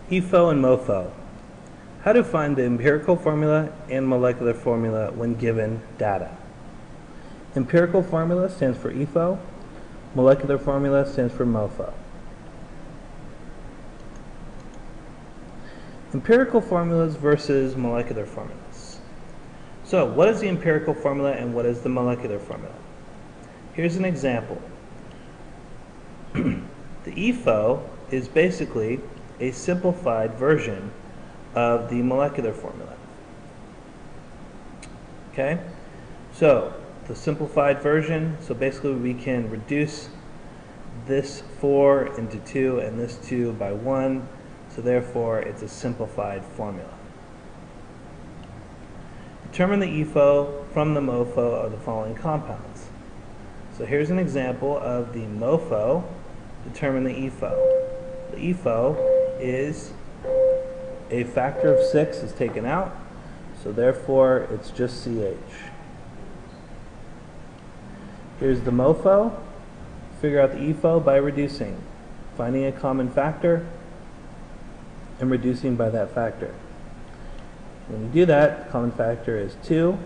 Efo and Mofo. How to find the empirical formula and molecular formula when given data. Empirical formula stands for Efo. Molecular formula stands for Mofo. Empirical formulas versus molecular formulas. So, what is the empirical formula and what is the molecular formula? Here's an example. The Efo is basically a simplified version of the molecular formula. Okay? So, the simplified version, so basically we can reduce this 4 into 2 and this 2 by 1, so therefore it's a simplified formula. Determine the Efo from the Mofo of the following compounds. So here's an example of the Mofo. Determine the Efo. The Efo is a factor of 6 is taken out, so therefore it's just CH. Here's the Mofo. Figure out the Efo by reducing, finding a common factor and reducing by that factor. When you do that, the common factor is 2,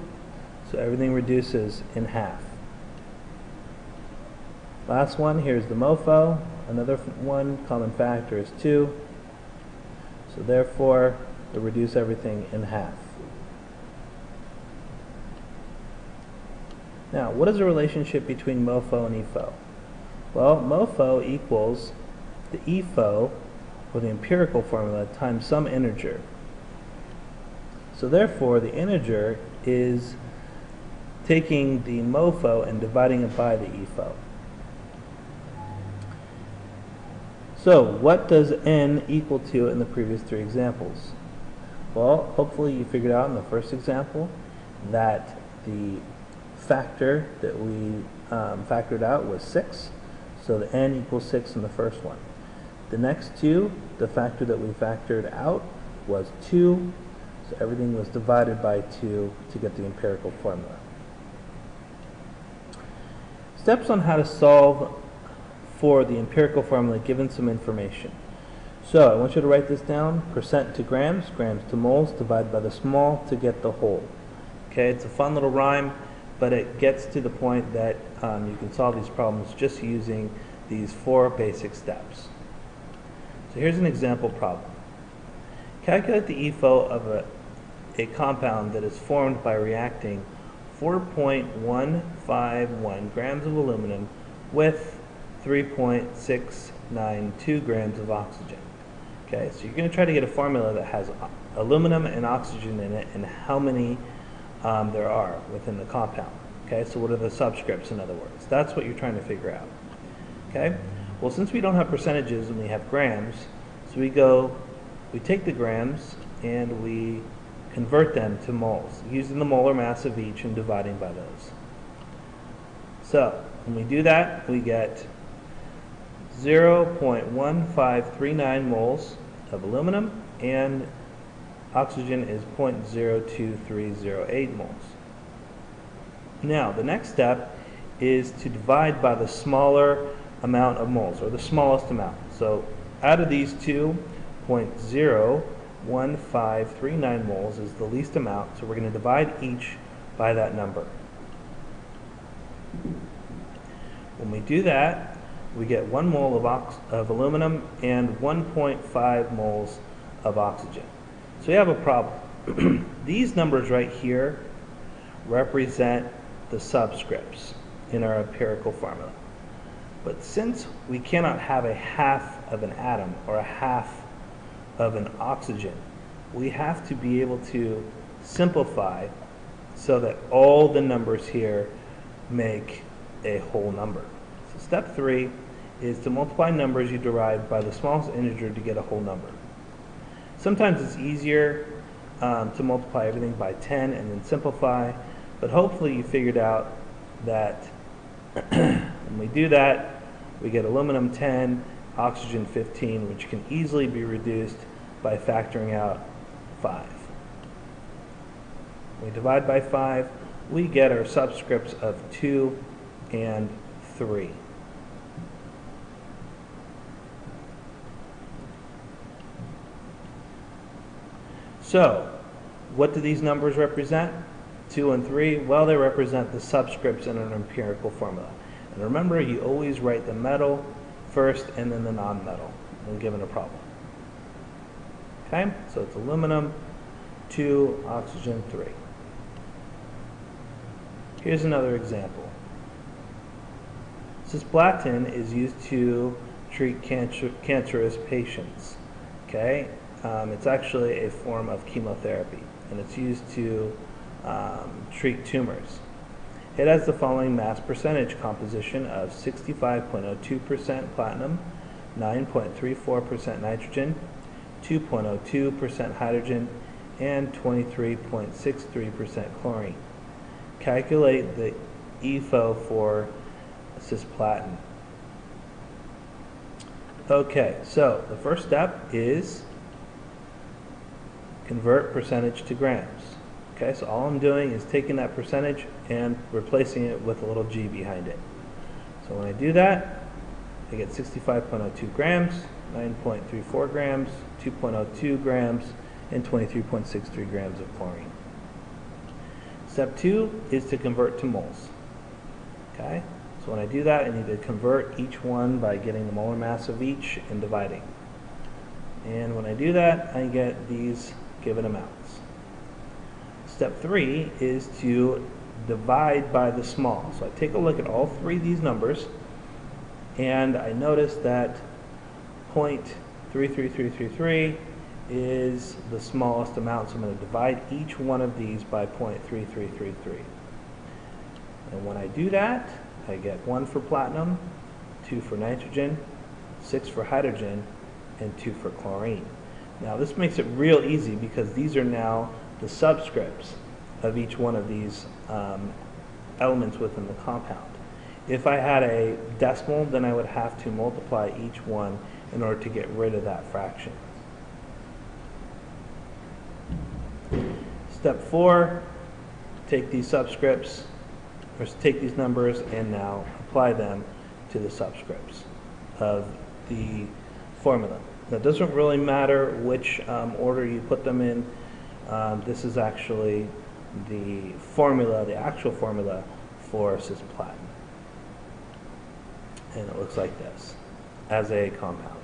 so everything reduces in half. Last one, here's the Mofo. Another one, common factor is 2, so therefore we reduce everything in half. Now, what is the relationship between Mofo and Efo? Well, Mofo equals the Efo, or the empirical formula, times some integer. So therefore, the integer is taking the Mofo and dividing it by the Efo. So, what does n equal to in the previous 3 examples? Well, hopefully you figured out in the first example that the factor that we factored out was 6. So the n equals 6 in the first one. The next two, the factor that we factored out was 2. So everything was divided by 2 to get the empirical formula. Steps on how to solve for the empirical formula given some information. So I want you to write this down. Percent to grams, grams to moles, divide by the small to get the whole. Okay, it's a fun little rhyme, but it gets to the point that you can solve these problems just using these 4 basic steps. So here's an example problem. Calculate the Efo of a compound that is formed by reacting 4.151 grams of aluminum with 3.692 grams of oxygen. Okay, so you're going to try to get a formula that has aluminum and oxygen in it and how many there are within the compound. Okay, so what are the subscripts, in other words? That's what you're trying to figure out. Okay, well, since we don't have percentages and we have grams, so we take the grams and we convert them to moles using the molar mass of each and dividing by those. So when we do that, we get 0.1539 moles of aluminum and oxygen is 0.02308 moles. Now, the next step is to divide by the smaller amount of moles, or the smallest amount. So, out of these two, 0.01539 moles is the least amount, so we're going to divide each by that number. When we do that, we get 1 mole of aluminum and 1.5 moles of oxygen. So we have a problem. These numbers right here represent the subscripts in our empirical formula. But since we cannot have a half of an atom or a half of an oxygen, we have to be able to simplify so that all the numbers here make a whole number. So step 3 is to multiply numbers you derive by the smallest integer to get a whole number. Sometimes it's easier to multiply everything by 10 and then simplify, but hopefully you figured out that when we do that, we get aluminum 10, oxygen 15, which can easily be reduced by factoring out 5. When we divide by 5, we get our subscripts of 2 and 3. So, what do these numbers represent? 2 and 3? Well, they represent the subscripts in an empirical formula. And remember, you always write the metal first and then the non-metal when given a problem. Okay, so it's aluminum, 2, oxygen, 3. Here's another example. Cisplatin is used to treat cancerous patients. Okay, it's actually a form of chemotherapy, and it's used to treat tumors. It has the following mass percentage composition of 65.02% platinum, 9.34% nitrogen, 2.02% hydrogen, and 23.63% chlorine. Calculate the Efo for cisplatin. Okay, so the first step is convert percentage to grams. Okay, so all I'm doing is taking that percentage and replacing it with a little g behind it. So when I do that, I get 65.02 grams, 9.34 grams, 2.02 grams, and 23.63 grams of chlorine. Step 2 is to convert to moles. Okay, so when I do that, I need to convert each one by getting the molar mass of each and dividing. And when I do that, I get these given amounts. Step 3 is to divide by the small. So I take a look at all three of these numbers, and I notice that 0.33333 is the smallest amount, so I'm going to divide each one of these by 0.3333. And when I do that, I get 1 for platinum, 2 for nitrogen, 6 for hydrogen, and 2 for chlorine. Now this makes it real easy because these are now the subscripts of each one of these elements within the compound. If I had a decimal, then I would have to multiply each one in order to get rid of that fraction. Step 4, take these subscripts, or take these numbers and now apply them to the subscripts of the formula. Now it doesn't really matter which order you put them in. This is actually the formula, the actual formula for cisplatin. And it looks like this as a compound.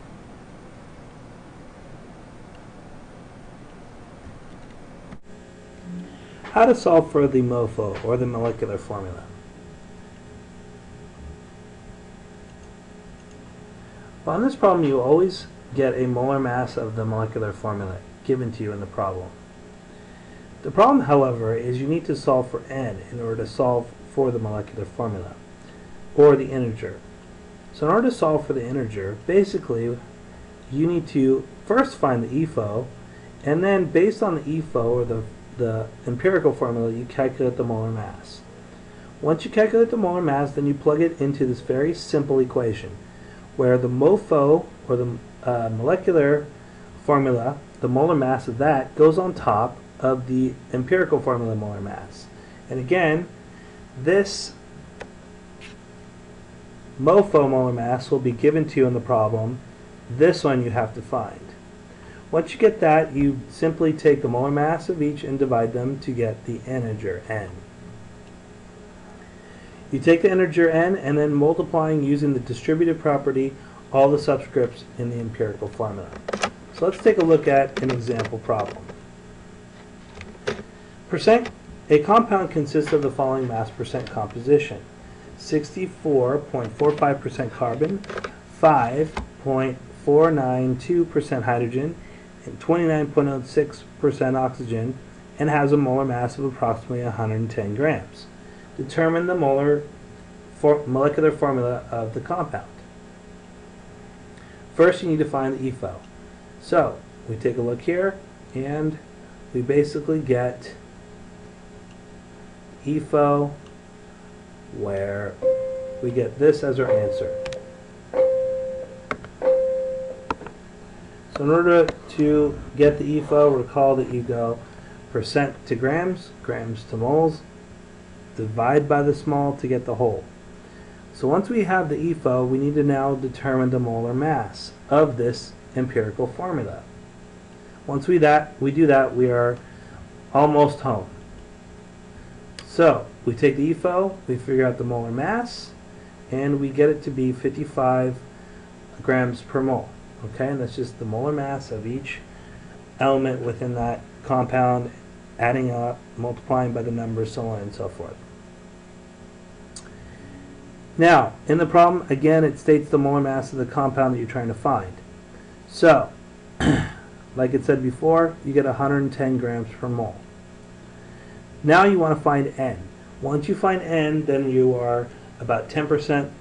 How to solve for the MOFO, or the molecular formula. Well, on this problem, you always get a molar mass of the molecular formula given to you in the problem. The problem, however, is you need to solve for n in order to solve for the molecular formula, or the integer. So in order to solve for the integer, basically, you need to first find the Efo, and then based on the Efo, or the empirical formula, you calculate the molar mass. Once you calculate the molar mass, then you plug it into this very simple equation, where the MOFO, or the molecular formula, the molar mass of that goes on top of the empirical formula molar mass. And again, this MOFO molar mass will be given to you in the problem. This one you have to find. Once you get that, you simply take the molar mass of each and divide them to get the integer n. You take the integer n and then multiplying using the distributive property all the subscripts in the empirical formula. So let's take a look at an example problem. A compound consists of the following mass percent composition: 64.45% carbon, 5.492% hydrogen, and 29.06% oxygen, and has a molar mass of approximately 110 grams. Determine the molecular formula of the compound. First, you need to find the Efo. So we take a look here, and we basically get Efo, where we get this as our answer. So in order to get the Efo, recall that you go percent to grams, grams to moles, divide by the small to get the whole. So once we have the Efo, we need to now determine the molar mass of this empirical formula. Once we do that, we are almost home. So we take the EFO, we figure out the molar mass, and we get it to be 55 grams per mole. Okay, and that's just the molar mass of each element within that compound, adding up, multiplying by the numbers, so on and so forth. Now, in the problem, again, it states the molar mass of the compound that you're trying to find. So, like it said before, you get 110 grams per mole. Now you want to find N. Once you find N, then you are about 10%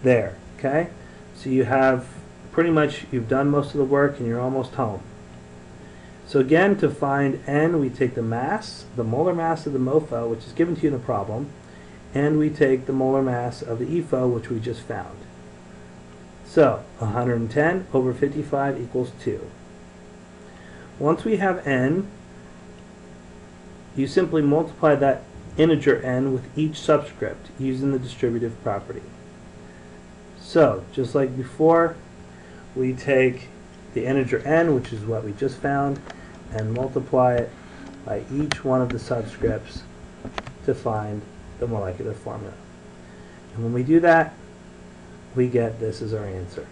there, okay? So you have pretty much, you've done most of the work and you're almost home. So again, to find N, we take the mass, the molar mass of the MOFO, which is given to you in the problem, and we take the molar mass of the EFO, which we just found. So 110 over 55 equals 2. Once we have N, you simply multiply that integer N with each subscript using the distributive property. So, just like before, we take the integer N, which is what we just found, and multiply it by each one of the subscripts to find the molecular formula. And when we do that, we get this as our answer.